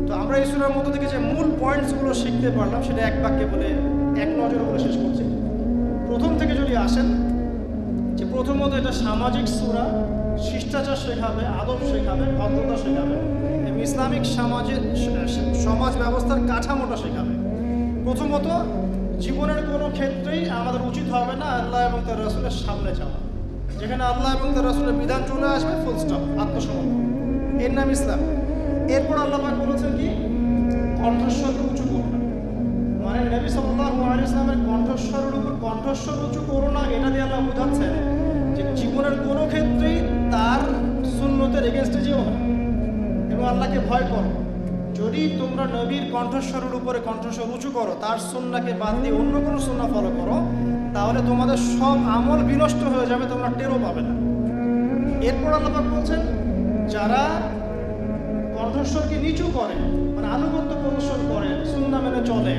তো আমরা এই সূরার মধ্য থেকে যে মূল পয়েন্টসগুলো শিখতে পারলাম সেটা এক বাক্যে বলে এক নজরে বলে শেষ করছি। প্রথম থেকে যদি আসেন, যে প্রথমত এটা সামাজিক সূরা, শিষ্টাচার শেখাবে, আদব শেখাবে, ভদ্রতা শেখাবে এবং ইসলামিক সমাজ ব্যবস্থার কাঠামোটা শেখাবে। প্রথমত জীবনের কোনো ক্ষেত্রেই আমাদের উচিত হবে না আল্লাহ এবং তার রাসূলের সামনে যাওয়া। যেখানে আল্লাহ এবং তার রাসূলের বিধান চলে আসবে, ফুল স্টপ, আত্মসমর্পণ, এর নাম ইসলাম। এরপর আল্লাহ পাক বলেছেন কি, কণ্ঠস্বর উঁচু করো না। মানে নবী সাল্লাল্লাহু আলাইহি ওয়াসাল্লামের কণ্ঠস্বরের উপর কণ্ঠস্বর উঁচু করো না, এটা দিয়ে আল্লাহ বোঝাচ্ছেন যে জীবনের কোনো ক্ষেত্রেই তার সুন্নতের এগেনস্টে যেও না এবং আল্লাহকে ভয় করো। যদি তোমরা নবীর কণ্ঠস্বরের উপরে কণ্ঠস্বর উঁচু করো, তার সুন্নাহকে বাদ দিয়ে অন্য কোনো সুন্নাহ ফলো করো, তাহলে তোমাদের সব আমল বিনষ্ট হয়ে যাবে, তোমরা টেরও পাবে না। এরপর আল্লাহ পাক বলছেন, যারা কণ্ঠস্বরকে নিচু করে, মানে আনুগত্য প্রদর্শন করে, সুন্নাহ মেনে চলে,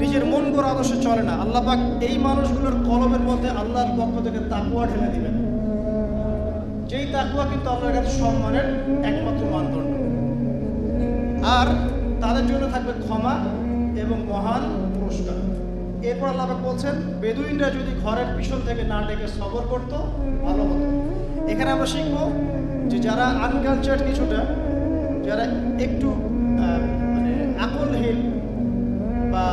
নিজের মন গড়া আদর্শে চলে না, আল্লাহ পাক এই মানুষগুলোর কলবের মধ্যে আল্লাহর পক্ষ থেকে তাকওয়া ঢেলে দিবেন। যেই তাকওয়া কিন্তু আল্লাহর কাছে সম্মানের একমাত্র মানদণ্ড। আর তাদের জন্য থাকবে ক্ষমা এবং মহান পুরস্কার। এরপর আল্লাহ পাক বলছেন, বেদুইনরা যদি ঘরের পিছন থেকে না ডেকে সবর করতো ভালো হতো। এখানে আমরা শিখবো যে যারা আনকালচার্ড কিছুটা, যারা একটু মানে আকলহীন বা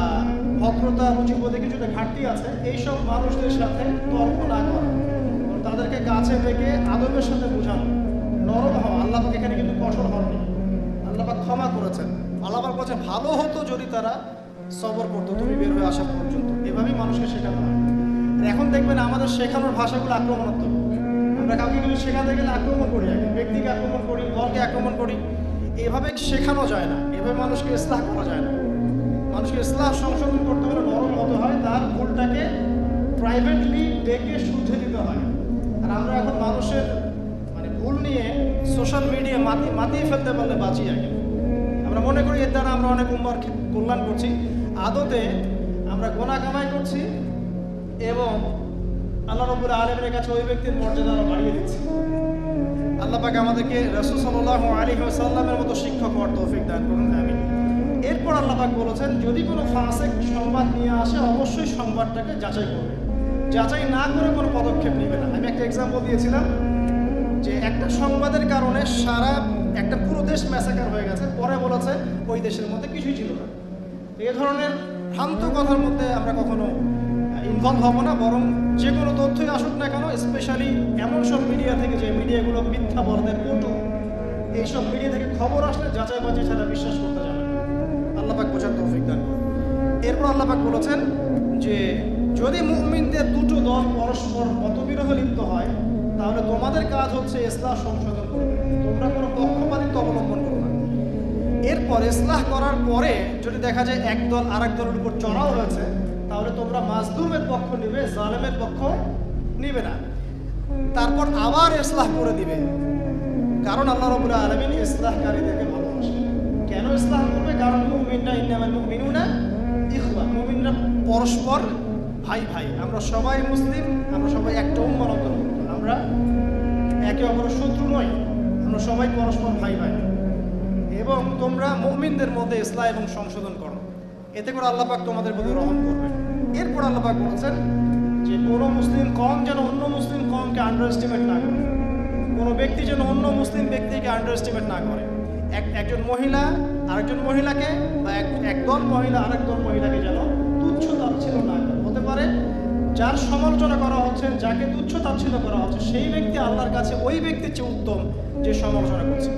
ভদ্রতা রুচিবোধে কিছুটা ঘাটতি আছে, এইসব মানুষদের সাথে তর্ক না করা, তাদেরকে কাছে ডেকে আদবের সাথে বোঝানো, নরম হওয়া। আল্লাহ পাক এখানে কিন্তু কঠোর হননি, আল্লাহ পাক ক্ষমা করেছেন। আল্লাহ পাক বলছেন ভালো হতো যদি তারা সবর করতো তুমি বের হয়ে আসা পর্যন্ত। এভাবেই মানুষকে শেখানো হয়। এখন দেখবেন আমাদের শেখানোর ভাষাগুলো আক্রমণাত্মক। আমরা কাউকে কিছু শেখাতে গেলে আক্রমণ করি, আগে ব্যক্তিকে আক্রমণ করি, দলকে আক্রমণ করি। এভাবে শেখানো যায় না, এভাবে মানুষকে ইসলাহ করা যায় না। মানুষকে ইসলাহ সংশোধন করতে হলে নরম হতে হয়, তার ভুলটাকে প্রাইভেটলি ডেকে শুধরে দিতে হয়। আর আমরা এখন মানুষের মানে ভুল নিয়ে সোশ্যাল মিডিয়া মাতিয়ে ফেলতে পারলে বাঁচি। আগে আমরা মনে করি এর দ্বারা আমরা অনেক উম্মার কল্যাণ করছি, আদতে আমরা গোনা কামাই করছি এবং আল্লাহ রাব্বুল আলামিনের কাছে ওই ব্যক্তির মর্যাদা আরো বাড়িয়ে দিচ্ছি। আল্লাহ পাক আমাদেরকে রাসূল সাল্লাল্লাহু আলাইহি ওয়াসাল্লামের মতো শিক্ষক হওয়ার তৌফিক দান করুন, আমিন। এরপর আল্লাহ পাক বলেছেন, যদি কোনো ফাসিক সংবাদ নিয়ে আসে অবশ্যই সংবাদটাকে যাচাই করবে, যাচাই না করে কোনো পদক্ষেপ নেবে না। আমি একটা এক্সাম্পল দিয়েছিলাম যে একটা সংবাদের কারণে সারা একটা পুরো দেশ ম্যাসাকার হয়ে গেছে, পরে বলেছে ওই দেশের মধ্যে কিছুই ছিল না। এ ধরনের ভ্রান্ত কথার মধ্যে আমরা কখনো ইনভলভ হব না, বরং যে কোনো তথ্যই আসুক না কেন, স্পেশালি এমন সব মিডিয়া থেকে যে মিডিয়াগুলো মিথ্যা বলতে কটু, এইসব মিডিয়া থেকে খবর আসলে যাচাই বাছাই ছাড়া বিশ্বাস করতে যাবে না। আল্লাহ পাক বোঝার তৌফিক দান করুন। এরপর আল্লাহ পাক বলেছেন যে যদি মুমিনদের দুটো দল পরস্পর মতবিরোধ লিপ্ত হয়, তাহলে তোমাদের কাজ হচ্ছে ইসলাহ সংশোধন করবে, তোমরা কোনো পক্ষপাতিত্ব অবলম্বন করো না। এরপর ইসলাহ করার পরে যদি দেখা যায় এক দল আরেক দলের উপর চড়াও হয়েছে, তাহলে তোমরা মাজলুমের পক্ষ নিবে, জালেমের পক্ষ নিবে না। তারপর আবার ইসলাহ করে দিবে, কারণ আল্লাহ রাব্বুল আলামিন ইসলাহকারীদেরকে ভালোবাসেন। কেন ইসলাহ করবে? কারণ মুমিনরা ইন্নামাল মুমিনুনা ইখওয়া, মুমিনরা পরস্পর ভাই ভাই, আমরা সবাই মুসলিম, আমরা সবাই একটা উম্মার অন্তর্ভুক্ত, আমরা একে অপরের শত্রু নই, আমরা সবাই পরস্পর ভাই ভাই। এবং তোমরা মুমিনদের মধ্যে ইসলাহ এবং সংশোধন করো, এতে করে আল্লাহ পাক তোমাদের প্রতি রহম করবে। এরপর আল্লাহ পাক বলেছেন যে কোনো মুসলিম কম যেন অন্য মুসলিম কমকে আন্ডার এস্টিমেট না করে, কোনো ব্যক্তি যেন অন্য মুসলিম ব্যক্তিকে আন্ডার এস্টিমেট না করে। একজন মহিলা আরেকজন মহিলাকে বা একদল মহিলা আরেক দল মহিলাকে যেন তুচ্ছ তাচ্ছিল্য না করে। হতে পারে যার সমালোচনা করা হচ্ছে, যাকে তুচ্ছ তাচ্ছিল্য করা হচ্ছে, সেই ব্যক্তি আল্লাহর কাছে ওই ব্যক্তির চেয়ে উত্তম যে সমালোচনা করছে।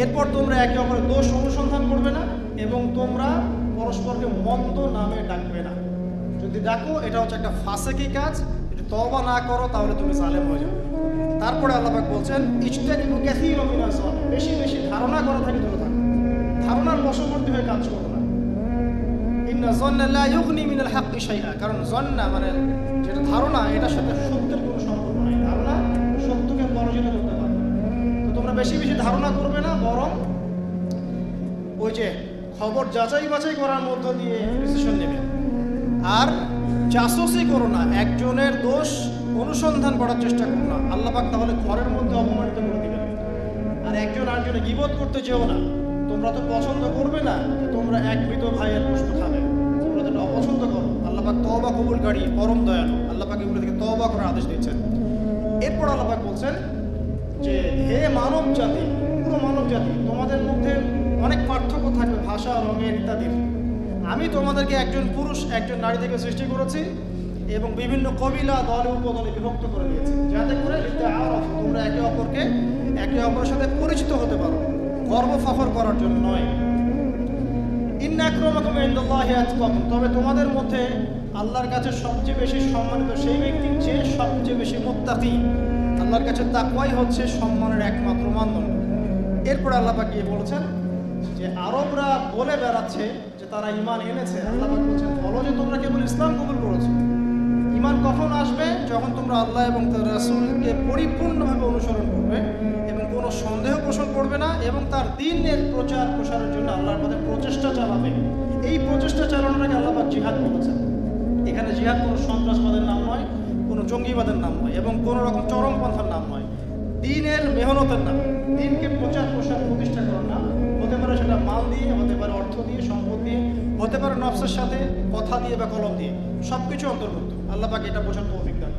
এরপর তোমরা একে অপরের দোষ অনুসন্ধান করবে না এবং তোমরা পরস্পরকে মন্দ নামে ডাকবে না। যদি ডাকো এটা হচ্ছে একটা ফাসেকি কাজ, যদি তওবা না করো তাহলে তুমি জালেম হয়ে যাবে। তারপরে আল্লাহ পাক বলছেন ইজতানিবু কাসীরাম মিনাজ যান, বেশি বেশি ধারণা করা থেকে দূরে থাকো, ধারণার বশবর্তী হয়ে কাজ করো না। ইন্না যান্না লা ইউগনি মিনাল হাক্কি শাইআ, কারণ যান্না মানে যেটা ধারণা, এটার সাথে সত্যের কোনো সম্পর্ক নাই। ধারণা সত্যকে পরাজিত করতে পারে। তো তোমরা বেশি বেশি ধারণা করবে না, বরং ওই যে খবর যাচাই বাছাই করার মধ্য দিয়ে ডিসিশন নেবে। আর জাসুসি করো না, একজনের দোষ অনুসন্ধান করার চেষ্টা করো না, আল্লাহ পাক তাহলে ঘরের মধ্যে অপমানিত করে দিবেন। আর আর একজন আরেকজনে গীবত করতে যেও না। তোমরা তো পছন্দ করবে না যে তোমরা এক মৃত ভাইয়ের গোশত খাবে, তোমরা যেটা অপছন্দ করো। আল্লাহ পাক তওবা কবুলকারী, পরম দয়ালু। আল্লাহ পাক এগুলো থেকে তওবা করার আদেশ দিচ্ছেন। এরপর আল্লাহ পাক বলছেন যে হে মানব জাতি, পুরো মানব জাতি, তোমাদের মধ্যে অনেক পার্থক্য থাকবে ভাষা, রঙের ইত্যাদির। আমি তোমাদেরকে একজন পুরুষ একজন নারী থেকে সৃষ্টি করেছি এবং বিভিন্ন কবিলা দলে উপদলে বিভক্ত করে দিয়েছি, যাতে করে তোমরা একে অপরের সাথে পরিচিত হতে পারো, গর্ব ফখর করার জন্য নয়। ইন্না আক্রামাকুম ইনদাল্লাহি আতকাকুম, তবে তোমাদের মধ্যে আল্লাহর কাছে সবচেয়ে বেশি সম্মানিত সেই ব্যক্তি যে সবচেয়ে বেশি মুত্তাকি। আল্লাহর কাছে তাকওয়াই হচ্ছে সম্মানের একমাত্র মানদণ্ড। এরপর আল্লাহ পাক গিয়ে বলেছেন যে আরবরা বলে বেড়াচ্ছে যে তারা ঈমান এনেছে। আল্লাহ পাক বলছেন বলো যে তোমরা কেবল ইসলাম কবুল করেছো। ঈমান কখন আসবে? যখন তোমরা আল্লাহ এবং তার রাসূলকে পরিপূর্ণভাবে অনুসরণ করবে এবং কোনো সন্দেহ পোষণ করবে না এবং তার দ্বীনের প্রচার প্রসারের জন্য আল্লাহর পথে প্রচেষ্টা চালাবে। এই প্রচেষ্টা চালানোটাকে আল্লাহ পাক জিহাদ বলেছেন। এখানে জিহাদ কোনো সন্ত্রাসবাদের নাম নয়, কোনো জঙ্গিবাদের নাম নয় এবং কোনো রকম চরমপন্থার নাম নয়। দ্বীনের মেহনতের নাম, দ্বীনকে প্রচার প্রসার প্রতিষ্ঠা করার নাম। হতে পারে সেটা মাল দিয়ে, হতে পারে অর্থ দিয়ে, সম্পদ দিয়ে, হতে পারে নফসের সাথে কথা দিয়ে বা কলম দিয়ে, সব কিছু অন্তর্ভুক্ত। আল্লাহ পাক এটা বোঝার তৌফিক দান।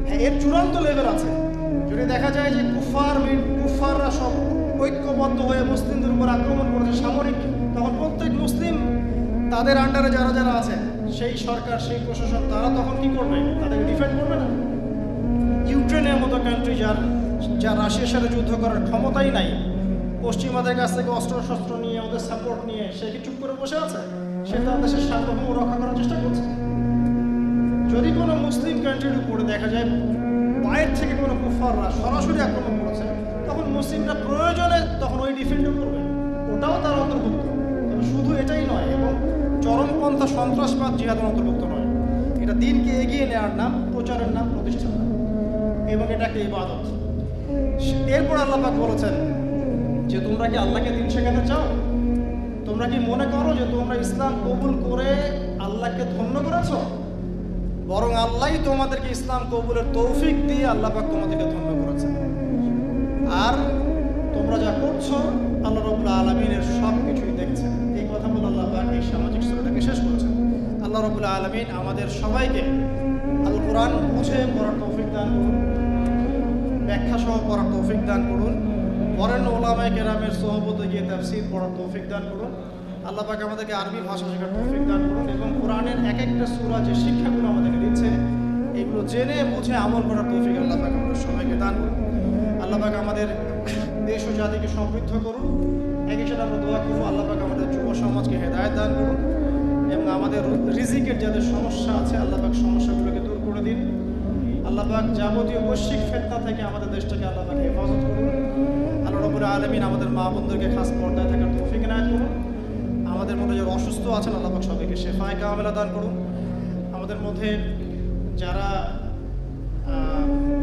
হ্যাঁ, এর চূড়ান্ত লেভেল আছে। যদি দেখা যায় যে কুফাররা সব ঐক্যবদ্ধ হয়ে মুসলিমদের উপর আক্রমণ করেছে সামরিক, তখন প্রত্যেক মুসলিম তাদের আন্ডারে যারা যারা আছে, সেই সরকার, সেই প্রশাসন, তারা তখন কি করবে? তাদেরকে ডিফেন্ড করবে না? ইউক্রেনের মতো কান্ট্রি যা রাশিয়ার সাথে যুদ্ধ করার ক্ষমতাই নাই, পশ্চিমাদের কাছ থেকে অস্ত্রশস্ত্র নিয়ে, ওদের সাপোর্ট নিয়ে, সে কি চুপ করে বসে আছে? সে তার দেশের সার্বভৌম রক্ষা করার চেষ্টা করছে। যদি কোনো মুসলিম কান্ট্রির উপরে দেখা যায় বাইরে থেকে কোনো কুফাররা সরাসরি আক্রমণ করেছে, তখন মুসলিমরা প্রয়োজনে তখন ওই ডিফেন্ডও করবে, ওটাও তার অন্তর্ভুক্ত। তবে শুধু এটাই নয়, এবং চরমপন্থা সন্ত্রাসবাদ জিহাদের অন্তর্ভুক্ত নয়। এটা দ্বীনকে এগিয়ে নেওয়ার নাম, প্রচারের নাম, প্রতিষ্ঠার নাম, এবং এটা একটা ইবাদত। এরপর আল্লাহ পাক বলেছেন যে তোমরা কি আল্লাহকে দ্বীন শেখাতে চাও? তোমরা কি মনে করো যে তোমরা ইসলাম কবুল করে আল্লাহকে ধন্য করেছ? বরং আল্লাহই তোমাদেরকে ইসলাম কবুলের তৌফিক দিয়ে আল্লাহ পাক তোমাদেরকে ধন্য করেছেন। আর তোমরা যা করছো আল্লাহ রাব্বুল আলামিনের সব কিছুই দেখছেন। এই কথা বলে আল্লাহ পাক এই সামাজিক সূরাটাকে শেষ করেছেন। আল্লাহ রাব্বুল আলামিন আমাদের সবাইকে আল কোরআন বুঝে পড়ার তৌফিক দান করুন, ব্যাখ্যা সহ পড়ার তৌফিক দান করুন, বরেণ্য ওলামায়ে কেরামের সোহবতে গিয়ে তাফসীর পড়ার তৌফিক দান করুন। আল্লাহ পাক আমাদেরকে আরবি ভাষা শেখার তৌফিক দান করুন এবং কোরআনের এক একটা সূরা যে শিক্ষাগুলো আমাদেরকে দিচ্ছে এগুলো জেনে বুঝে আমল করার তৌফিক আল্লাহ পাক আমাদের সবাইকে দান করুন। আল্লাহ পাক আমাদের দেশ ও জাতিকে সমৃদ্ধ করুন। একই সাথে আমরা দোয়া করব আল্লাহ পাক আমাদের যুব সমাজকে হেদায়েত দান করুন এবং আমাদের রিজিকের যাদের সমস্যা আছে আল্লাহ পাক সমস্যাগুলোকে দূর করে দিন। আল্লাহ পাক যাবতীয় বৈশ্বিক ফিতনা থেকে আমাদের দেশটাকে আল্লাহ পাক হেফাজত করুন। আল্লাহ রাব্বুল আলামিন আমাদের মা বোনদেরকে খাস পর্দায় থাকার তৌফিক এনায়েত করুন। আমাদের মধ্যে যারা অসুস্থ আছেন আল্লাহ পাক সবাইকে শেফায়ে কামেলা দান করুন। আমাদের মধ্যে যারা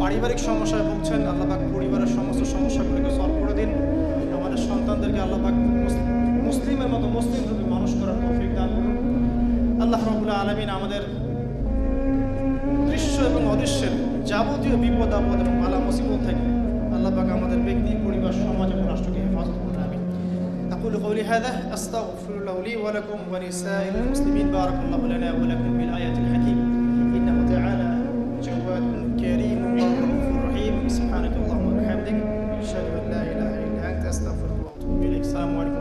পারিবারিক সমস্যায় ভুগছেন আল্লাহ পাক পরিবারের সমস্ত সমস্যাগুলোকে সলভ করে দিন। আমাদের সন্তানদেরকে আল্লাহ পাক মুসলিমের মতো মুসলিম রূপে মানুষ করার তৌফিক দান করুন। আল্লাহ রাব্বুল আলামিন আমাদের দৃশ্য এবং অদৃশ্যের যাবতীয় বিপদ আপদ এবং বালা মুসিবত থেকে আল্লাহ পাক আমাদের ব্যক্তি, পরিবার, সমাজ এবং রাষ্ট্রকে হেফাজত করুন। আমিন। أقول قولي هذا أستغفر الله لي ولكم ولسائر المسلمين. بارك الله لنا ولكم بالآيات الحكيم إنه تعالى جواد كريم رؤوف رحيم. سبحانك اللهم وبحمدك أشهد أن لا إله إلا أنت أستغفرك وأتوب إليك. السلام عليكم.